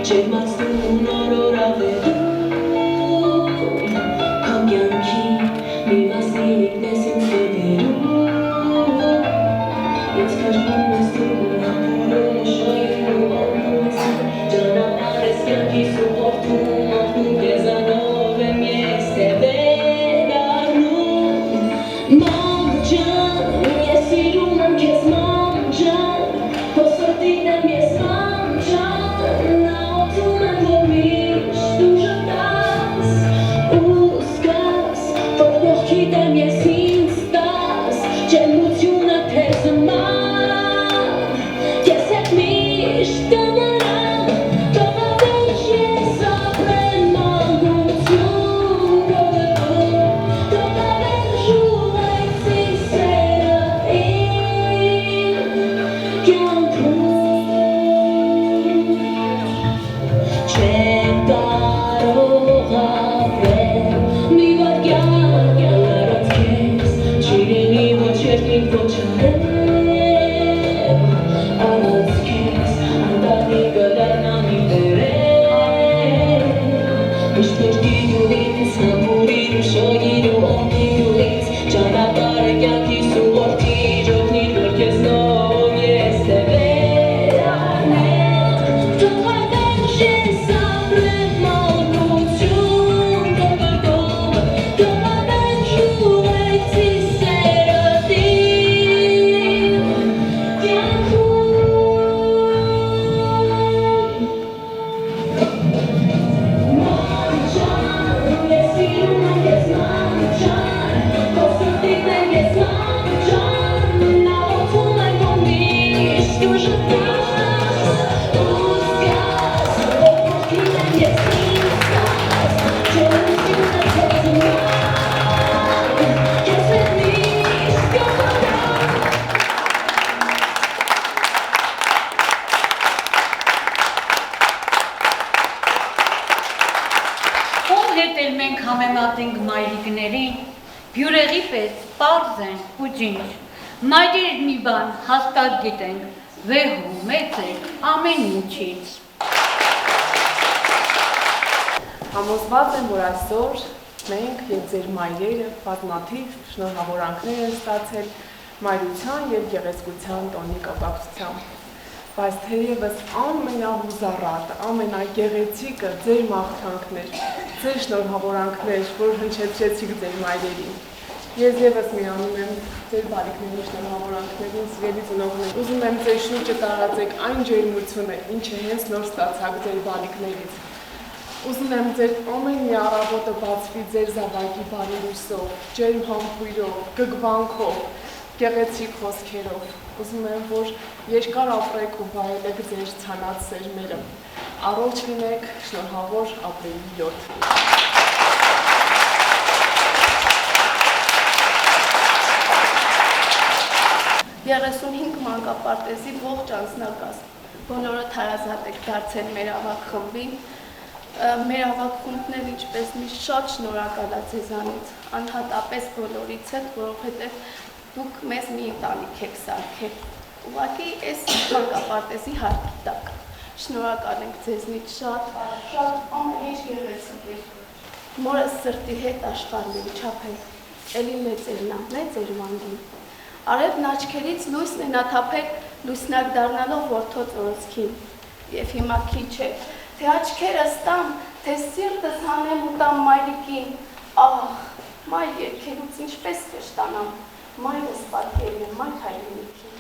C'è rimasto un'aurora veduta, con bianchi մայրիկներին բյուրեղի պես պարզ են ու ջինջ, մայրեր մի բան հաստատ գիտենք, վեհ ու մեծ է ամեն ինչից։ Համոզված եմ, որ այսօր մենք և ձեր մայրերը բազմաթիվ շնորհավորանքներ են ստացել մայրության և գեղեցկության տոնի կապակցությամբ։ Բայց թերևս ամենահուզառատ, ամենագեղեցիկը ձեր մաղթանքներ, ձեր շնորհավորանքներ, որ հնչեցրեցիք ձեր մայրերին։ Ես ևս միանում եմ ձեր բարիքների շնորհավորանքներին, սիրելի ծնողներ։ Ուզում եմ ձեր շուրջը տարածեք այն ջերմությունը, ինչը հենց նոր ստացաք ձեր բարիքներից։ Ուզում եմ ձեր ամեն մի առավոտը բացվի ձեր զավակի բարի լույսով, ջերմ համբույրով, գգվանքով, գեղեցիկ խոսքերով։ Ուզում եմ, որ երկար ապրեք ու վայելեք ձեր ցանած սերմերը։ Առողջ լինեք, շնորհավոր ապրիլի 7։ Երեսունհինգ մանկապարտեզի ողջ անձնակազմ, բոլորը հարազատ եք դարձել մեր ավագ խմբին, մեր ավագ խումբներ ինչպես միշտ շատ շնորհակալ եմ ձեզանից, անհատապես բոլորից հետ, որովհետև դուք մեզ մի ընտանիք եք սարքել, ուղղակի այս մանկապարտեզի հարկի տակ, շնորհակալ ենք ձեզնից շատ ամեն ինչ գեղեցիկ էր, մորս սրտի հետ աշխարհն չափել, էլի մեծ էր վանգին, արևն աչքերից լույսն է նա թափել լույսնակ դառնալով որդոց օրոսքին, և հիմա քիչ է, թե աչքերս տամ, թե սիրտս հանեմ ու տամ մայրիկին, ահ, մայր երգելուց ինչպես կշտանամ, մայրս պատկերն է մայր հայրենիքին։